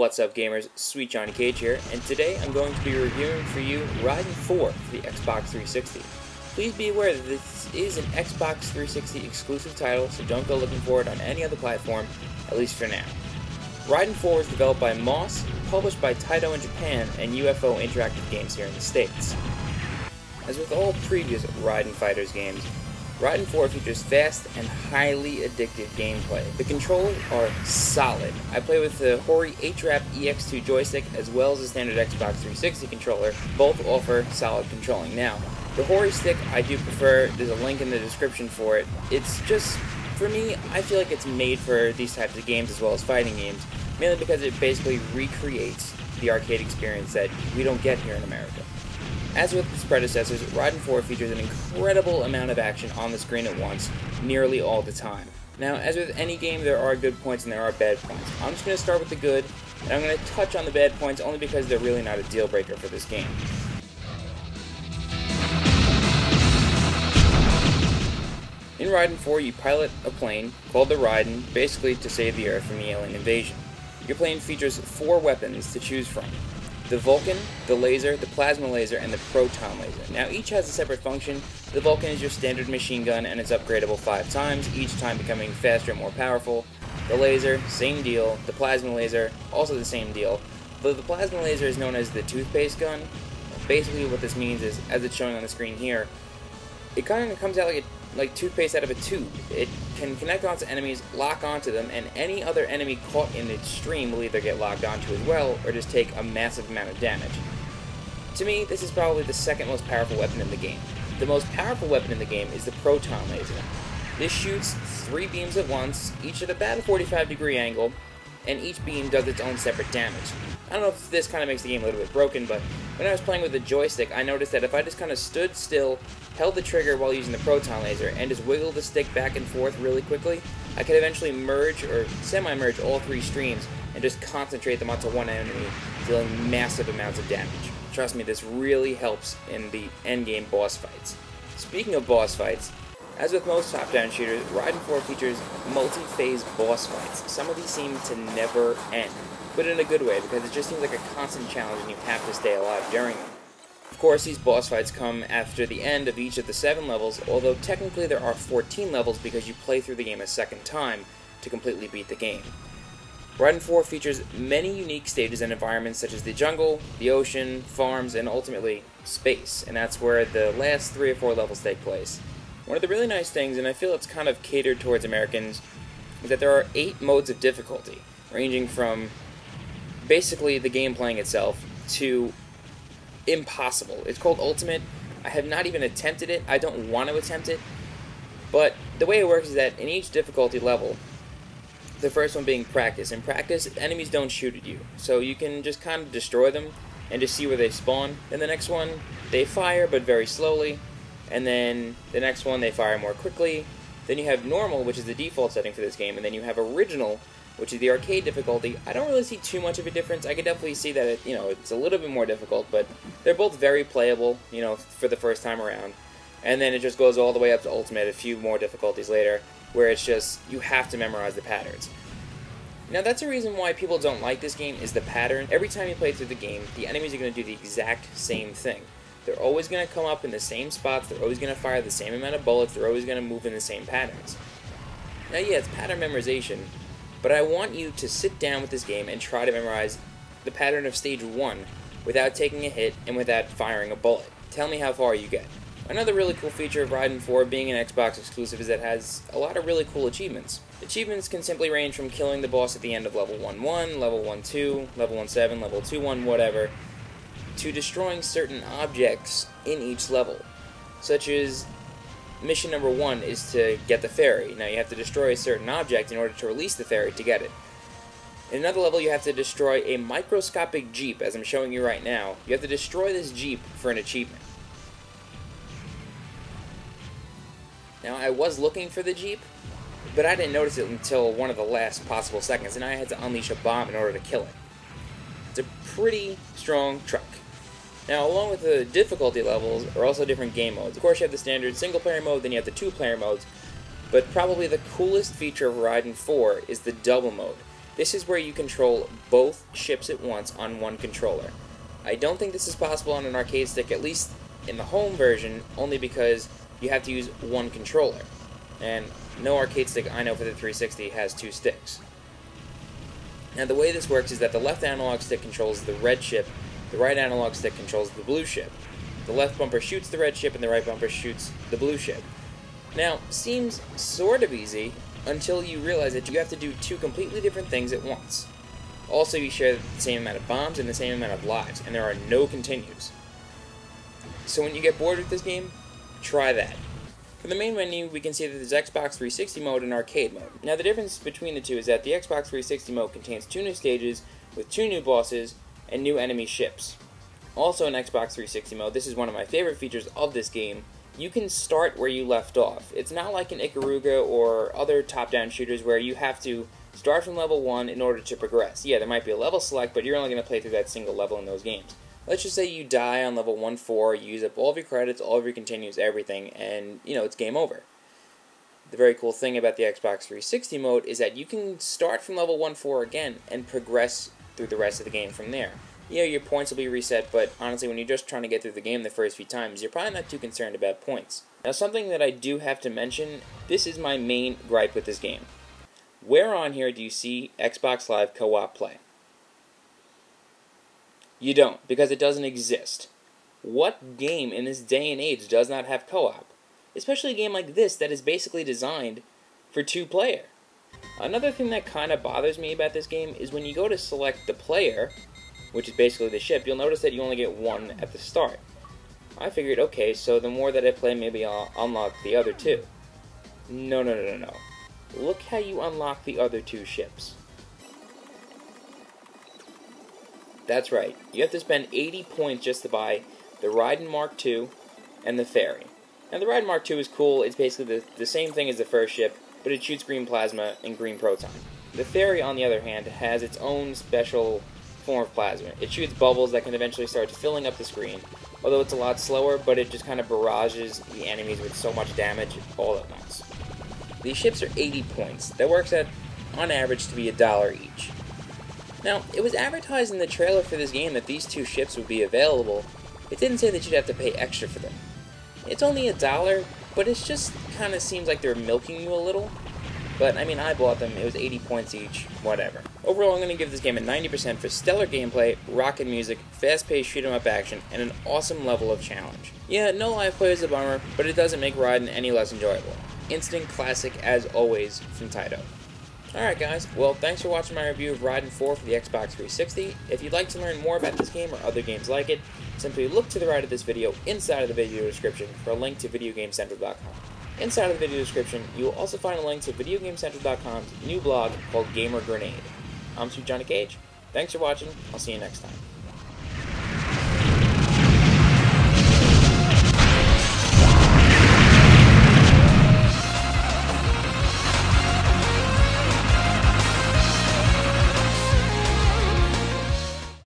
What's up gamers, Sweet Johnny Cage here, and today I'm going to be reviewing for you Raiden 4 for the Xbox 360. Please be aware that this is an Xbox 360 exclusive title, so don't go looking for it on any other platform, at least for now. Raiden 4 is developed by Moss, published by Taito in Japan, and UFO Interactive Games here in the States. As with all previous Raiden Fighters games, Raiden 4 features fast and highly addictive gameplay. The controls are solid. I play with the Hori EX2 joystick as well as the standard Xbox 360 controller. Both offer solid controlling. Now, the Hori stick I do prefer. There's a link in the description for it. It's just, for me, I feel like it's made for these types of games as well as fighting games, mainly because it basically recreates the arcade experience that we don't get here in America. As with its predecessors, Raiden 4 features an incredible amount of action on the screen at once, nearly all the time. Now, as with any game, there are good points and there are bad points. I'm just going to start with the good, and I'm going to touch on the bad points only because they're really not a deal breaker for this game. In Raiden 4, you pilot a plane called the Raiden, basically to save the Earth from the alien invasion. Your plane features 4 weapons to choose from: the Vulcan, the laser, the plasma laser, and the proton laser. Now each has a separate function. The Vulcan is your standard machine gun and it's upgradable 5 times, each time becoming faster and more powerful. The laser, same deal. The plasma laser, also the same deal. Though the plasma laser is known as the toothpaste gun. Basically what this means is, as it's showing on the screen here, it kind of comes out like toothpaste out of a tube. It can connect onto enemies, lock onto them, and any other enemy caught in its stream will either get locked onto as well, or just take a massive amount of damage. To me, this is probably the second most powerful weapon in the game. The most powerful weapon in the game is the proton laser. This shoots 3 beams at once, each at about a 45-degree angle, and each beam does its own separate damage. I don't know if this kind of makes the game a little bit broken, but when I was playing with the joystick, I noticed that if I just kind of stood still, held the trigger while using the proton laser, and just wiggled the stick back and forth really quickly, I could eventually merge or semi-merge all 3 streams and just concentrate them onto one enemy, dealing massive amounts of damage. Trust me, this really helps in the endgame boss fights. Speaking of boss fights, as with most top-down shooters, Raiden 4 features multi-phase boss fights. Some of these seem to never end, but in a good way, because it just seems like a constant challenge and you have to stay alive during them. Of course, these boss fights come after the end of each of the 7 levels, although technically there are 14 levels because you play through the game a second time to completely beat the game. Raiden 4 features many unique stages and environments such as the jungle, the ocean, farms, and ultimately space, and that's where the last 3 or 4 levels take place. One of the really nice things, and I feel it's kind of catered towards Americans, is that there are 8 modes of difficulty, ranging from basically the game playing itself to impossible. It's called Ultimate. I have not even attempted it. I don't want to attempt it. But the way it works is that in each difficulty level, the first one being practice. In practice, enemies don't shoot at you, so you can just kind of destroy them and just see where they spawn. And the next one, they fire, but very slowly. And then the next one, they fire more quickly. Then you have normal, which is the default setting for this game, and then you have original, which is the arcade difficulty. I don't really see too much of a difference. I could definitely see that it's a little bit more difficult, but they're both very playable, for the first time around. And then it just goes all the way up to Ultimate, a few more difficulties later, where it's just, you have to memorize the patterns. Now that's the reason why people don't like this game, is the pattern. Every time you play through the game, the enemies are going to do the exact same thing. They're always going to come up in the same spots, they're always going to fire the same amount of bullets, they're always going to move in the same patterns. Now yeah, it's pattern memorization, but I want you to sit down with this game and try to memorize the pattern of stage 1 without taking a hit and without firing a bullet. Tell me how far you get. Another really cool feature of Raiden 4 being an Xbox exclusive is that it has a lot of really cool achievements. Achievements can simply range from killing the boss at the end of level 1-1, level 1-2, level 1-7, level 2-1, whatever, to destroying certain objects in each level, such as mission number 1 is to get the ferry. Now you have to destroy a certain object in order to release the ferry to get it. In another level you have to destroy a microscopic jeep, as I'm showing you right now. You have to destroy this jeep for an achievement. Now I was looking for the jeep, but I didn't notice it until one of the last possible seconds, and I had to unleash a bomb in order to kill it. It's a pretty strong truck. Now, along with the difficulty levels are also different game modes. Of course, you have the standard single-player mode, then you have the 2-player modes, but probably the coolest feature of Raiden 4 is the double mode. This is where you control both ships at once on one controller. I don't think this is possible on an arcade stick, at least in the home version, only because you have to use one controller. And no arcade stick I know for the 360 has two sticks. Now the way this works is that the left analog stick controls the red ship, the right analog stick controls the blue ship. The left bumper shoots the red ship and the right bumper shoots the blue ship. Now, seems sort of easy until you realize that you have to do two completely different things at once. Also, you share the same amount of bombs and the same amount of lives, and there are no continues. So when you get bored with this game, try that. For the main menu, we can see that there's Xbox 360 mode and arcade mode. Now the difference between the two is that the Xbox 360 mode contains 2 new stages with 2 new bosses and new enemy ships. Also in Xbox 360 mode, this is one of my favorite features of this game, you can start where you left off. It's not like in Ikaruga or other top-down shooters where you have to start from level 1 in order to progress. Yeah, there might be a level select, but you're only going to play through that single level in those games. Let's just say you die on level 1-4, you use up all of your credits, all of your continues, everything, and, it's game over. The very cool thing about the Xbox 360 mode is that you can start from level 1-4 again and progress through the rest of the game from there. Yeah, your points will be reset, but honestly, when you're just trying to get through the game the first few times, you're probably not too concerned about points. Now, something that I do have to mention, this is my main gripe with this game. Where on here do you see Xbox Live co-op play? You don't, because it doesn't exist. What game in this day and age does not have co-op? Especially a game like this that is basically designed for 2-player. Another thing that kind of bothers me about this game is when you go to select the player, which is basically the ship, you'll notice that you only get one at the start. I figured, okay, so the more that I play, maybe I'll unlock the other 2. No. Look how you unlock the other 2 ships. That's right, you have to spend 80 points just to buy the Raiden Mark II and the Ferry. Now the Raiden Mark II is cool, it's basically the same thing as the first ship, but it shoots green plasma and green proton. The Ferry, on the other hand, has its own special form of plasma. It shoots bubbles that can eventually start filling up the screen, although it's a lot slower, but it just kind of barrages the enemies with so much damage all at once. These ships are 80 points. That works out, on average, to be $1 each. Now, it was advertised in the trailer for this game that these 2 ships would be available. It didn't say that you'd have to pay extra for them. It's only $1, but it just kind of seems like they're milking you a little. But, I mean, I bought them, it was 80 points each, whatever. Overall, I'm going to give this game a 90% for stellar gameplay, rockin' music, fast-paced shoot-'em-up action, and an awesome level of challenge. Yeah, no live play is a bummer, but it doesn't make Raiden any less enjoyable. Instant classic, as always, from Taito. Alright guys, well thanks for watching my review of Raiden IV for the Xbox 360. If you'd like to learn more about this game or other games like it, simply look to the right of this video inside of the video description for a link to VideoGameCentral.com. Inside of the video description, you will also find a link to VideoGameCentral.com's new blog called Gamer Grenade. I'm Sweet Johnny Cage. Thanks for watching. I'll see you next time.